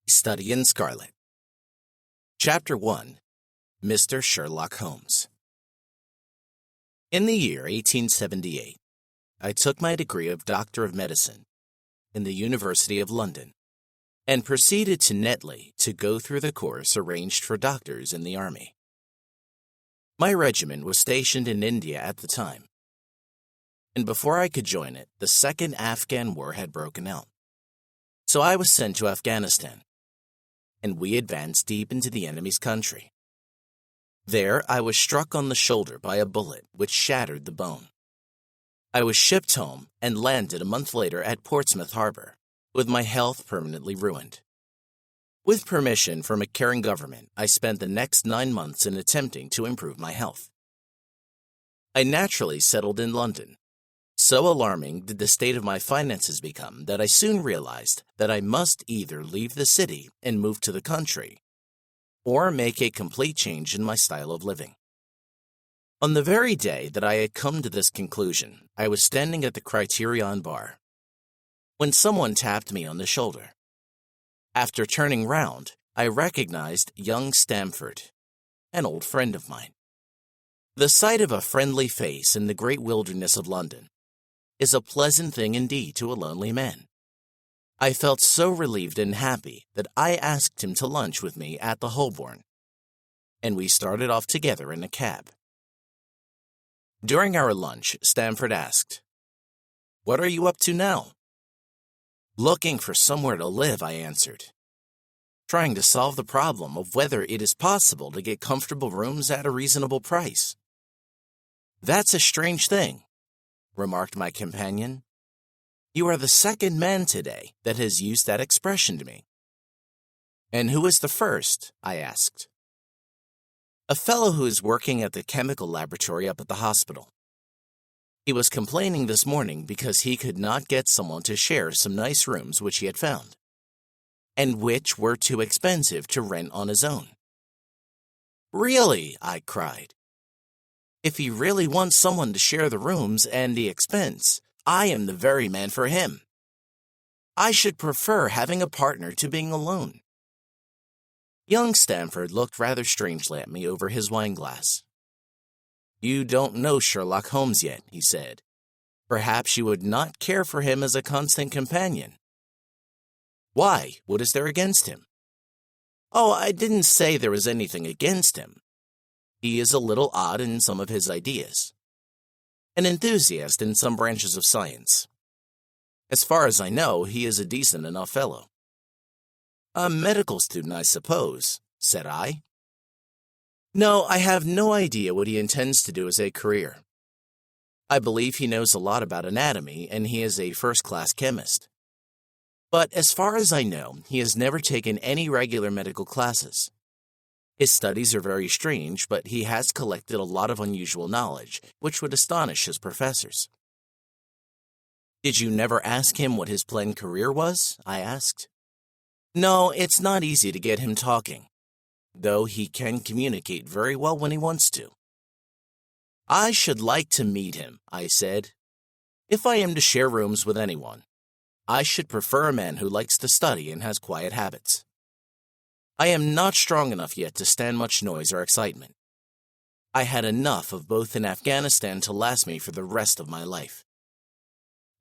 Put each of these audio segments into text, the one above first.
Study in Scarlet. Chapter 1. Mr. Sherlock Holmes. In the year 1878, I took my degree of Doctor of Medicine in the University of London and proceeded to Netley to go through the course arranged for doctors in the Army. My regiment was stationed in India at the time, and before I could join it, the Second Afghan War had broken out. So I was sent to Afghanistan, and we advanced deep into the enemy's country. There, I was struck on the shoulder by a bullet which shattered the bone. I was shipped home and landed a month later at Portsmouth Harbor, with my health permanently ruined. With permission from a caring government, I spent the next 9 months in attempting to improve my health. I naturally settled in London. So alarming did the state of my finances become that I soon realized that I must either leave the city and move to the country, or make a complete change in my style of living. On the very day that I had come to this conclusion, I was standing at the Criterion bar, when someone tapped me on the shoulder. After turning round, I recognized young Stamford, an old friend of mine. The sight of a friendly face in the great wilderness of London is a pleasant thing indeed to a lonely man. I felt so relieved and happy that I asked him to lunch with me at the Holborn, and we started off together in a cab. During our lunch, Stamford asked, "What are you up to now?" "Looking for somewhere to live," I answered. "Trying to solve the problem of whether it is possible to get comfortable rooms at a reasonable price." "That's a strange thing," remarked my companion. "You are the second man today that has used that expression to me." "And who was the first?" I asked. "A fellow who is working at the chemical laboratory up at the hospital. He was complaining this morning because he could not get someone to share some nice rooms which he had found, and which were too expensive to rent on his own." "Really?" I cried. "If he really wants someone to share the rooms and the expense, I am the very man for him. I should prefer having a partner to being alone." Young Stamford looked rather strangely at me over his wineglass. "You don't know Sherlock Holmes yet," he said. "Perhaps you would not care for him as a constant companion." "Why? What is there against him?" "Oh, I didn't say there was anything against him. He is a little odd in some of his ideas. An enthusiast in some branches of science. As far as I know, he is a decent enough fellow." "A medical student, I suppose," said I. "No, I have no idea what he intends to do as a career. I believe he knows a lot about anatomy, and he is a first-class chemist. But as far as I know, he has never taken any regular medical classes. His studies are very strange, but he has collected a lot of unusual knowledge, which would astonish his professors." "Did you never ask him what his planned career was?" I asked. "No, it's not easy to get him talking, though he can communicate very well when he wants to." "I should like to meet him," I said. "If I am to share rooms with anyone, I should prefer a man who likes to study and has quiet habits. I am not strong enough yet to stand much noise or excitement. I had enough of both in Afghanistan to last me for the rest of my life.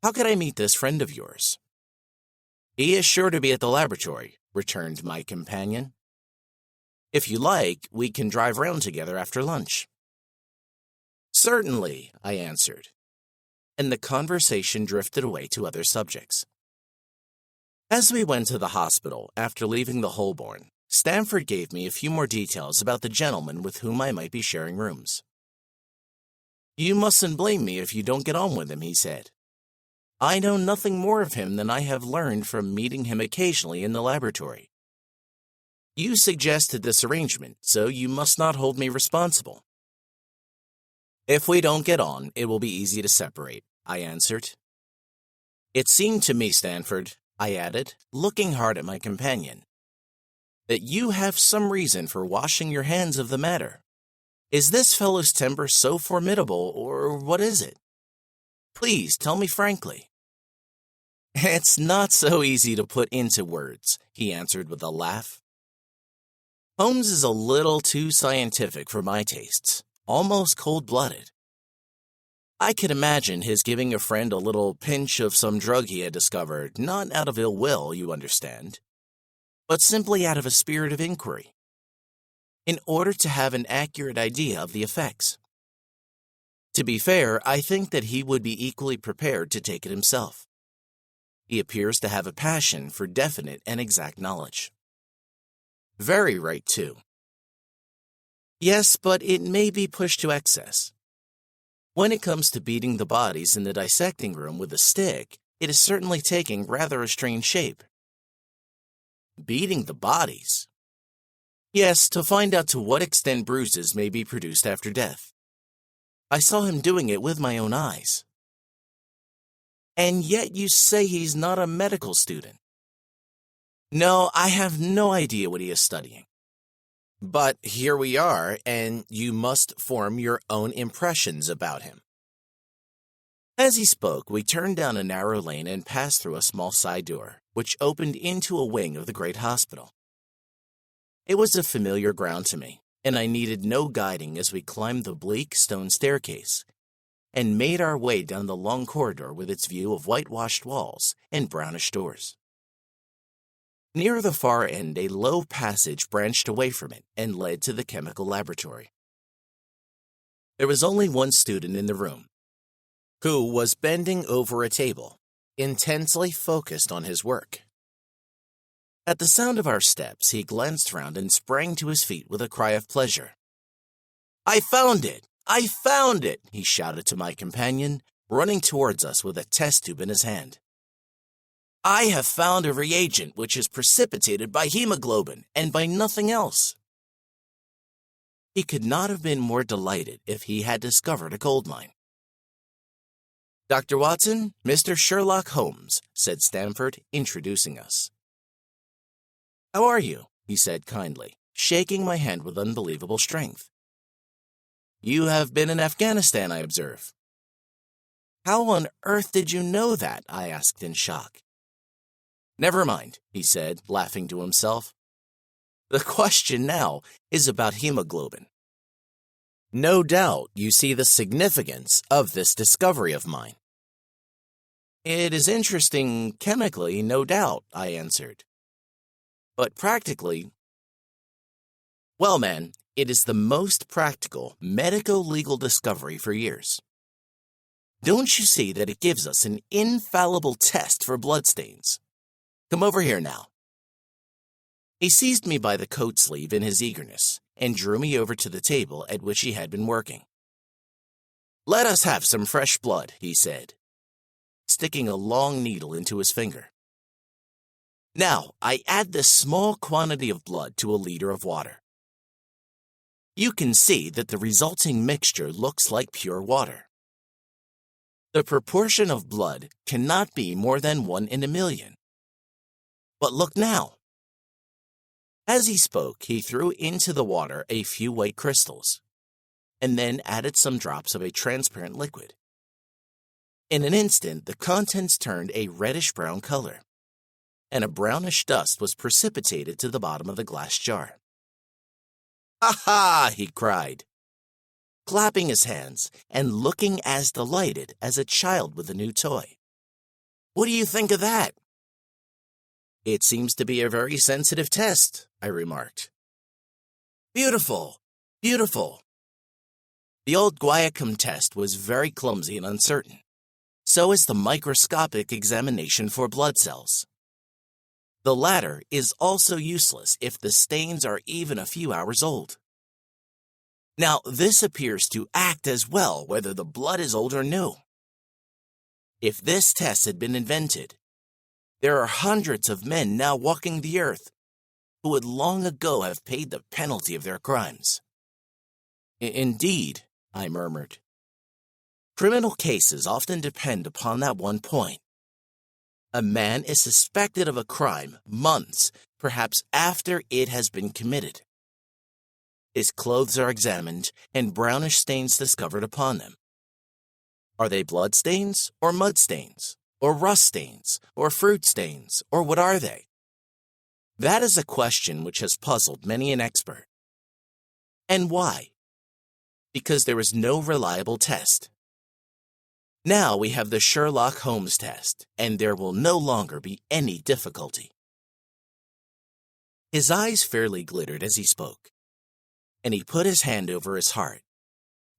How could I meet this friend of yours?" "He is sure to be at the laboratory," returned my companion. "If you like, we can drive round together after lunch." "Certainly," I answered, and the conversation drifted away to other subjects. As we went to the hospital after leaving the Holborn, Stamford gave me a few more details about the gentleman with whom I might be sharing rooms. "You mustn't blame me if you don't get on with him," he said. "I know nothing more of him than I have learned from meeting him occasionally in the laboratory. You suggested this arrangement, so you must not hold me responsible." "If we don't get on, it will be easy to separate," I answered. "It seemed to me, Stamford," I added, looking hard at my companion, "that you have some reason for washing your hands of the matter. Is this fellow's temper so formidable, or what is it? Please tell me frankly." It's not so easy to put into words, he answered with a laugh. Holmes is a little too scientific for my tastes, almost cold-blooded. I could imagine his giving a friend a little pinch of some drug he had discovered, not out of ill will, you understand, but simply out of a spirit of inquiry, in order to have an accurate idea of the effects. To be fair, I think that he would be equally prepared to take it himself. He appears to have a passion for definite and exact knowledge. Very right, too. Yes, but it may be pushed to excess. When it comes to beating the bodies in the dissecting room with a stick, it is certainly taking rather a strange shape. Beating the bodies? Yes, to find out to what extent bruises may be produced after death. I saw him doing it with my own eyes. And yet you say he's not a medical student. No, I have no idea what he is studying. But here we are, and you must form your own impressions about him. As he spoke, we turned down a narrow lane and passed through a small side door, which opened into a wing of the great hospital. It was a familiar ground to me, and I needed no guiding as we climbed the bleak stone staircase and made our way down the long corridor with its view of whitewashed walls and brownish doors. Near the far end, a low passage branched away from it and led to the chemical laboratory. There was only one student in the room, who was bending over a table, intensely focused on his work. At the sound of our steps, he glanced round and sprang to his feet with a cry of pleasure. "I found it! I found it!" he shouted to my companion, running towards us with a test tube in his hand. "I have found a reagent which is precipitated by hemoglobin and by nothing else." He could not have been more delighted if he had discovered a gold mine. "Dr. Watson, Mr. Sherlock Holmes," said Stamford, introducing us. "How are you?" he said kindly, shaking my hand with unbelievable strength. "You have been in Afghanistan, I observe." "How on earth did you know that?" I asked in shock. "Never mind," he said, laughing to himself. "The question now is about hemoglobin. No doubt you see the significance of this discovery of mine." "It is interesting chemically, no doubt," I answered. "But practically—" "Well, man, it is the most practical medico-legal discovery for years. Don't you see that it gives us an infallible test for bloodstains? Come over here now." He seized me by the coat sleeve in his eagerness and drew me over to the table at which he had been working. "Let us have some fresh blood," he said, sticking a long needle into his finger. "Now, I add this small quantity of blood to a liter of water. You can see that the resulting mixture looks like pure water. The proportion of blood cannot be more than 1 in a million. But look now." As he spoke, he threw into the water a few white crystals, and then added some drops of a transparent liquid. In an instant, the contents turned a reddish-brown color, and a brownish dust was precipitated to the bottom of the glass jar. "Ha ha!" he cried, clapping his hands and looking as delighted as a child with a new toy. "What do you think of that?" "It seems to be a very sensitive test," I remarked. "Beautiful, beautiful." The old Guiacum test was very clumsy and uncertain. So is the microscopic examination for blood cells. The latter is also useless if the stains are even a few hours old. Now, this appears to act as well whether the blood is old or new. If this test had been invented, there are hundreds of men now walking the earth who would long ago have paid the penalty of their crimes. "Indeed," I murmured. "Criminal cases often depend upon that one point. A man is suspected of a crime months, perhaps after it has been committed. His clothes are examined and brownish stains discovered upon them. Are they blood stains or mud stains, or rust stains, or fruit stains, or what are they? That is a question which has puzzled many an expert. And why? Because there is no reliable test. Now we have the Sherlock Holmes test, and there will no longer be any difficulty. His eyes fairly glittered as he spoke, and he put his hand over his heart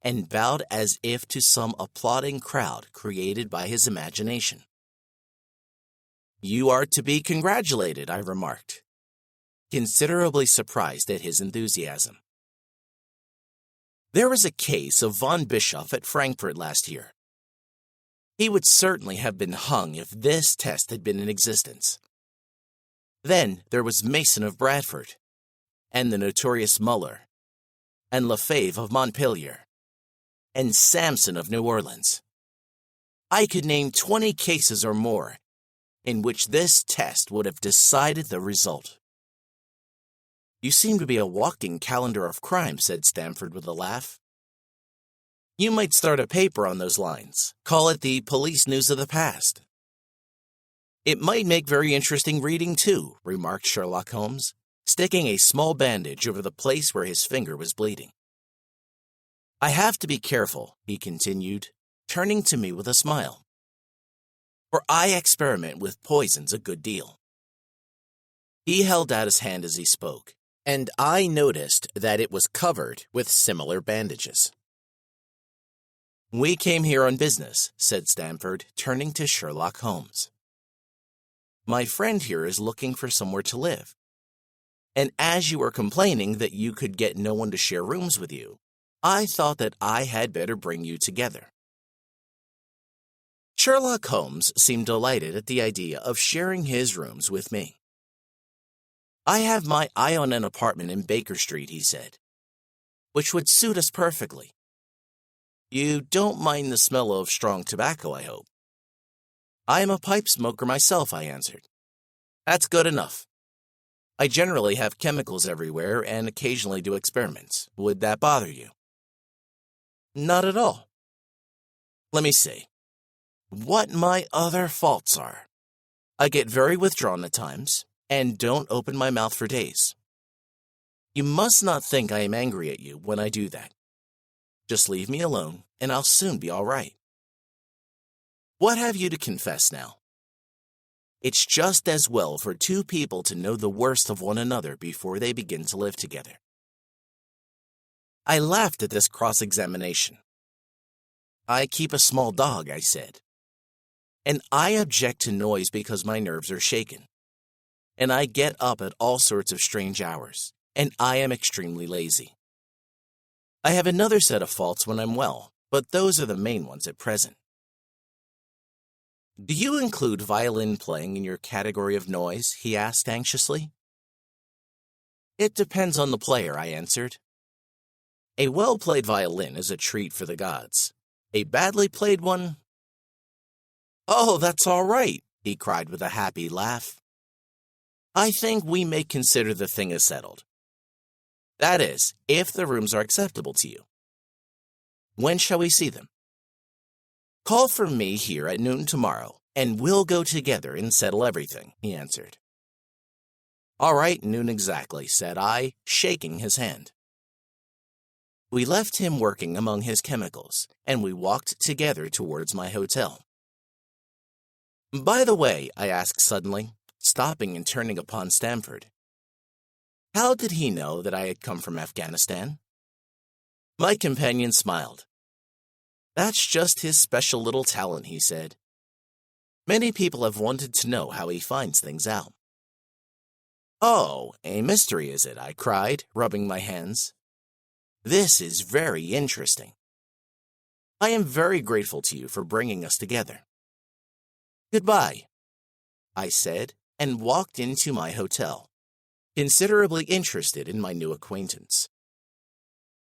and bowed as if to some applauding crowd created by his imagination. "You are to be congratulated," I remarked, considerably surprised at his enthusiasm. There was a case of von Bischoff at Frankfurt last year. He would certainly have been hung if this test had been in existence. Then there was Mason of Bradford, and the notorious Muller, and Lefebvre of Montpellier, and Samson of New Orleans. I could name 20 cases or more in which this test would have decided the result. "You seem to be a walking calendar of crime," said Stamford with a laugh. "You might start a paper on those lines. Call it the Police News of the Past." "It might make very interesting reading, too," remarked Sherlock Holmes, sticking a small bandage over the place where his finger was bleeding. "I have to be careful," he continued, turning to me with a smile, "for I experiment with poisons a good deal." He held out his hand as he spoke, and I noticed that it was covered with similar bandages. "We came here on business," said Stamford, turning to Sherlock Holmes. "My friend here is looking for somewhere to live. And as you were complaining that you could get no one to share rooms with you, I thought that I had better bring you together." Sherlock Holmes seemed delighted at the idea of sharing his rooms with me. "I have my eye on an apartment in Baker Street," he said, "which would suit us perfectly. You don't mind the smell of strong tobacco, I hope?" "I am a pipe smoker myself," I answered. "That's good enough. I generally have chemicals everywhere and occasionally do experiments. Would that bother you?" "Not at all. Let me see. What my other faults are. I get very withdrawn at times, and don't open my mouth for days. You must not think I am angry at you when I do that. Just leave me alone, and I'll soon be all right. What have you to confess now? It's just as well for two people to know the worst of one another before they begin to live together." I laughed at this cross-examination. "I keep a small dog," I said, "and I object to noise because my nerves are shaken. And I get up at all sorts of strange hours, and I am extremely lazy. I have another set of faults when I'm well, but those are the main ones at present." "Do you include violin playing in your category of noise?" he asked anxiously. "It depends on the player," I answered. "A well-played violin is a treat for the gods. A badly played one—" "Oh, that's all right," he cried with a happy laugh. "I think we may consider the thing as settled. That is, if the rooms are acceptable to you. When shall we see them?" "Call for me here at noon tomorrow, and we'll go together and settle everything," he answered. "All right, noon exactly," said I, shaking his hand. We left him working among his chemicals, and we walked together towards my hotel. "By the way," I asked suddenly, stopping and turning upon Stamford, "how did he know that I had come from Afghanistan?" My companion smiled. "That's just his special little talent," he said. "Many people have wanted to know how he finds things out." "Oh, a mystery, is it?" I cried, rubbing my hands. "This is very interesting. I am very grateful to you for bringing us together. Goodbye," I said, and walked into my hotel, considerably interested in my new acquaintance.